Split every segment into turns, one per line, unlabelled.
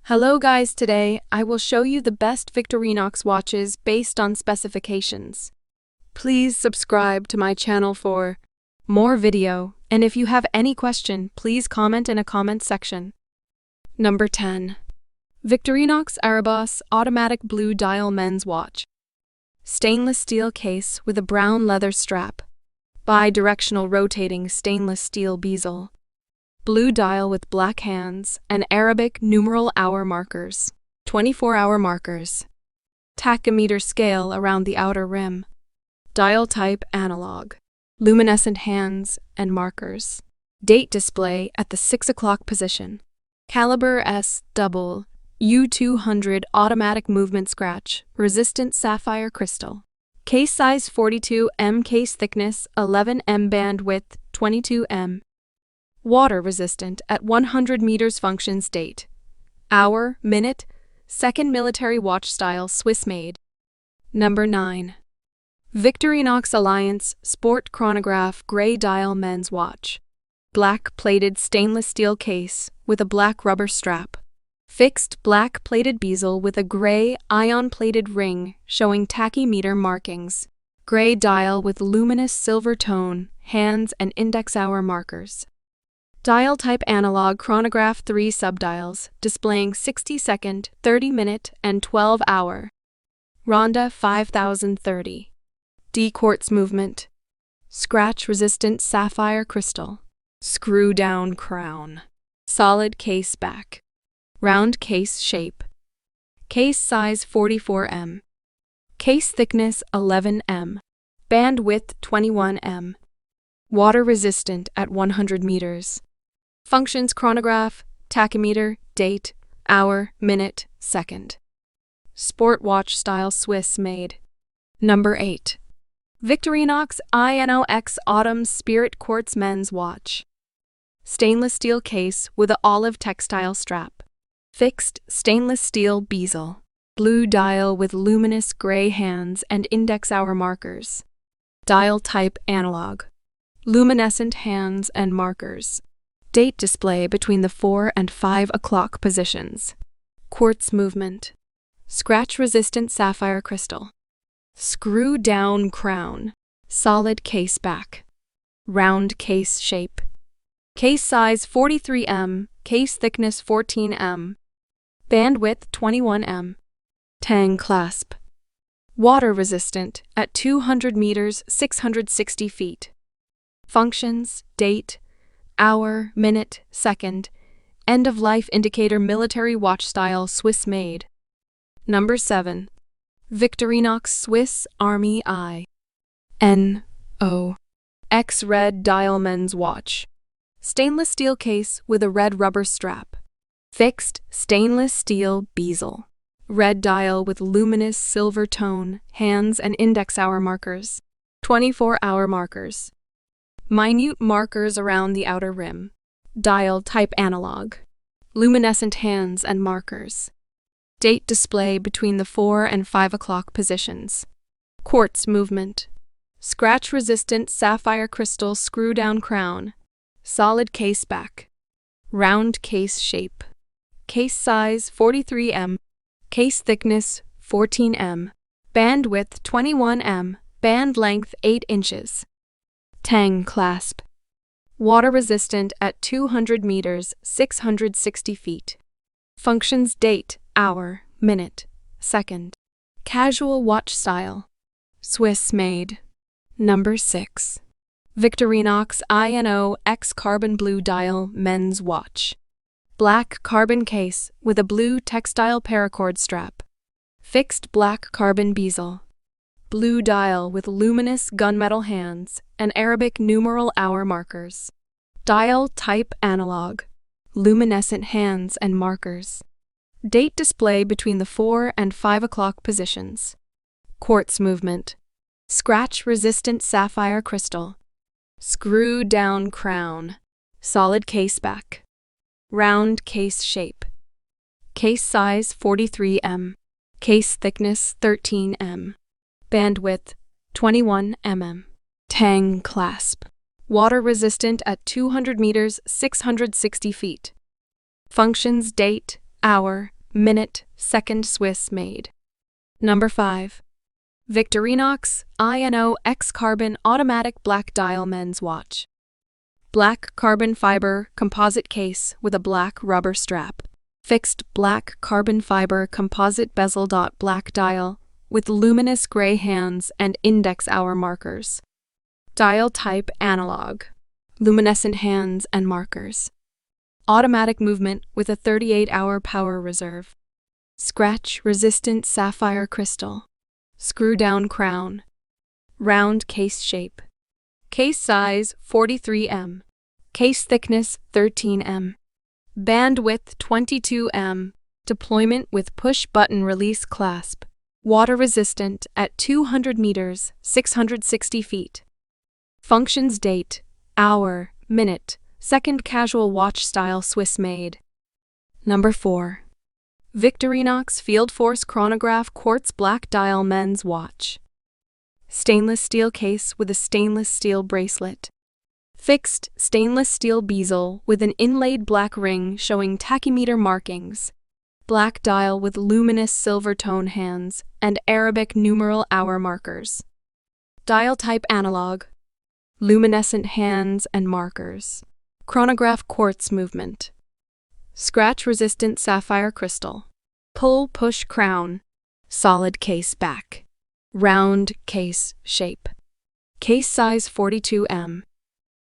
Hello guys, today I will show you the best Victorinox watches based on specifications. Please subscribe to my channel for more video, and if you have any question, please comment in a comment section. Number 10. Victorinox Ariboss Automatic Blue Dial Men's Watch. Stainless steel case with a brown leather strap. Bi-directional rotating stainless steel bezel. Blue dial with black hands and Arabic numeral hour markers. 24-hour markers. Tachometer scale around the outer rim. Dial type analog. Luminescent hands and markers. Date display at the 6 o'clock position. Caliber S double U200 automatic movement scratch, resistant sapphire crystal. Case size 42 m, case thickness 11 m, bandwidth 22 m. Water resistant at 100 meters. Functions: date, hour, minute, second. Military watch style, Swiss made. Number 9. Victorinox Alliance Sport Chronograph Gray Dial Men's Watch. Black plated stainless steel case with a black rubber strap. Fixed black plated bezel with a gray ion plated ring showing tachymeter markings. Gray dial with luminous silver tone, hands and index hour markers. Dial type analog. Chronograph 3 subdials, displaying 60-second, 30-minute, and 12-hour. Ronda 5030. D quartz movement. Scratch-resistant sapphire crystal. Screw-down crown. Solid case back. Round case shape. Case size 44 m. Case thickness 11 m. Bandwidth 21 m. Water resistant at 100 meters. Functions: chronograph, tachymeter, date, hour, minute, second. Sport watch style, Swiss made. Number 8. Victorinox I.N.O.X Autumn Spirit Quartz Men's Watch. Stainless steel case with a olive textile strap. Fixed stainless steel bezel. Blue dial with luminous gray hands and index hour markers. Dial type analog. Luminescent hands and markers. Date display between the 4 and 5 o'clock positions. Quartz movement. Scratch-resistant sapphire crystal. Screw-down crown. Solid case back. Round case shape. Case size 43 m. Case thickness 14 m. Bandwidth 21 m. Tang clasp. Water resistant at 200 meters, 660 feet. Functions: date, hour, minute, second. End of life indicator. Military watch style, Swiss made. Number 7. Victorinox Swiss Army I.N.O.X Red Dial Men's Watch. Stainless steel case with a red rubber strap. Fixed stainless steel bezel. Red dial with luminous silver tone, hands and index hour markers. 24-hour markers. Minute markers around the outer rim. Dial type analog. Luminescent hands and markers. Date display between the 4 and 5 o'clock positions. Quartz movement. Scratch-resistant sapphire crystal screw-down crown. Solid case back. Round case shape. Case size 43 m. Case thickness 14 m. Bandwidth 21 m. Band length 8 inches. Tang clasp. Water resistant at 200 meters, 660 feet. Functions: date, hour, minute, second. Casual watch style, Swiss made. Number 6. Victorinox I.N.O.X Carbon Blue Dial Men's Watch. Black carbon case with a blue textile paracord strap. Fixed black carbon bezel. Blue dial with luminous gunmetal hands and Arabic numeral hour markers. Dial type analog. Luminescent hands and markers. Date display between the 4 and 5 o'clock positions. Quartz movement. Scratch-resistant sapphire crystal. Screw-down crown. Solid case back. Round case shape. Case size 43 m. Case thickness 13 m. Bandwidth 21 mm. Tang clasp. Water resistant at 200 meters, 660 feet. Functions: date, hour, minute, second, Swiss made. Number 5. Victorinox I.N.O.X Carbon Automatic Black Dial Men's Watch. Black carbon fiber composite case with a black rubber strap. Fixed black carbon fiber composite bezel. Black dial with luminous gray hands and index hour markers. Dial type analog. Luminescent hands and markers. Automatic movement with a 38-hour power reserve. Scratch-resistant sapphire crystal. Screw-down crown. Round case shape. Case size 43 m. Case thickness 13 m. Bandwidth 22 m. Deployment with push-button release clasp. Water-resistant at 200 meters, 660 feet. Functions: date, hour, minute, second. Casual watch style, Swiss made. Number 4. Victorinox FieldForce Chronograph Quartz Black Dial Men's Watch. Stainless steel case with a stainless steel bracelet. Fixed stainless steel bezel with an inlaid black ring showing tachymeter markings. Black dial with luminous silver tone hands and Arabic numeral hour markers. Dial type analog. Luminescent hands and markers. Chronograph quartz movement. Scratch-resistant sapphire crystal. Pull-push crown. Solid case back. Round case shape. Case size 42 m.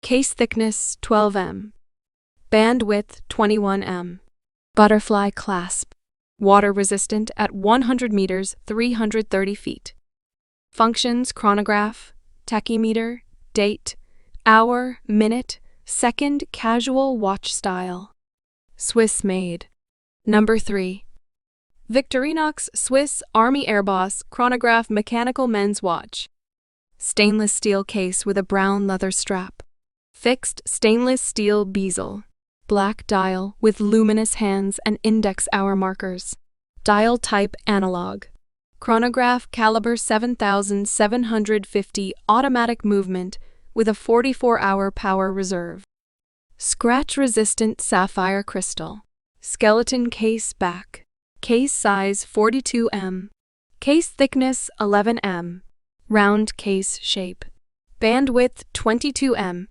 Case thickness 12 m. Bandwidth 21 m. Butterfly clasp. Water resistant at 100 meters, 330 feet. Functions: chronograph, tachymeter, date, hour, minute, second. Casual watch style. Swiss made. Number 3. Victorinox Swiss Army AirBoss Chronograph Mechanical Men's Watch. Stainless steel case with a brown leather strap. Fixed stainless steel bezel. Black dial with luminous hands and index hour markers. Dial type analog. Chronograph caliber 7750 automatic movement with a 44-hour power reserve. Scratch-resistant sapphire crystal. Skeleton case back. Case size 42 m. Case thickness 11 m. Round case shape. Bandwidth 22 m.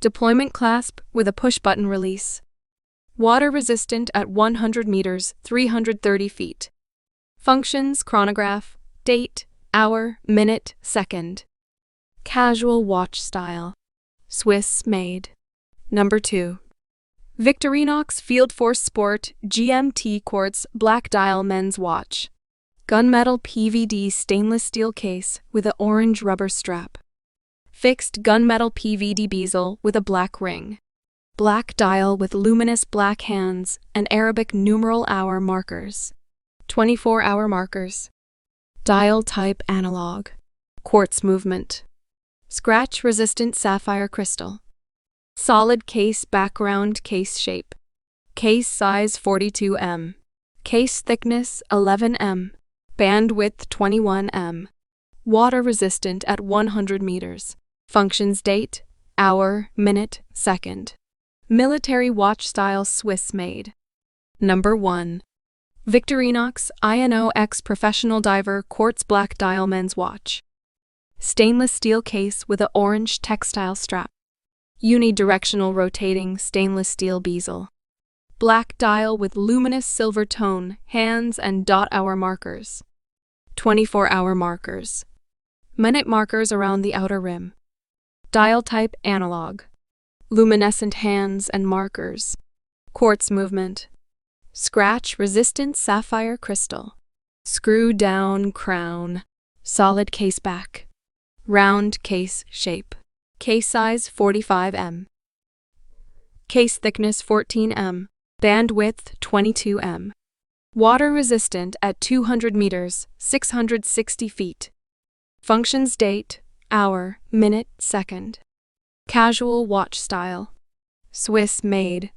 Deployment clasp with a push-button release. Water resistant at 100 meters, 330 feet. Functions: chronograph, date, hour, minute, second. Casual watch style. Swiss made. Number 2. Victorinox FieldForce Sport GMT Quartz Black Dial Men's Watch. Gunmetal PVD stainless steel case with an orange rubber strap. Fixed gunmetal PVD bezel with a black ring. Black dial with luminous black hands and Arabic numeral hour markers. 24-hour markers. Dial type analog. Quartz movement. Scratch-resistant sapphire crystal. Solid case background case shape. Case size 42 m. Case thickness 11 m. Bandwidth 21 m. Water resistant at 100 meters. Functions: date, hour, minute, second. Military watch style, Swiss made. Number 1. Victorinox I.N.O.X Professional Diver Quartz Black Dial Men's Watch. Stainless steel case with an orange textile strap. Unidirectional rotating stainless steel bezel. Black dial with luminous silver tone, hands and hour markers. 24-hour markers. Minute markers around the outer rim. Dial type analog. Luminescent hands and markers. Quartz movement. Scratch-resistant sapphire crystal. Screw-down crown. Solid case back. Round case shape. Case size 45 m. Case thickness 14 m. Bandwidth 22 m. Water resistant at 200 meters, 660 feet. Functions: date, hour, minute, second. Casual watch style. Swiss made.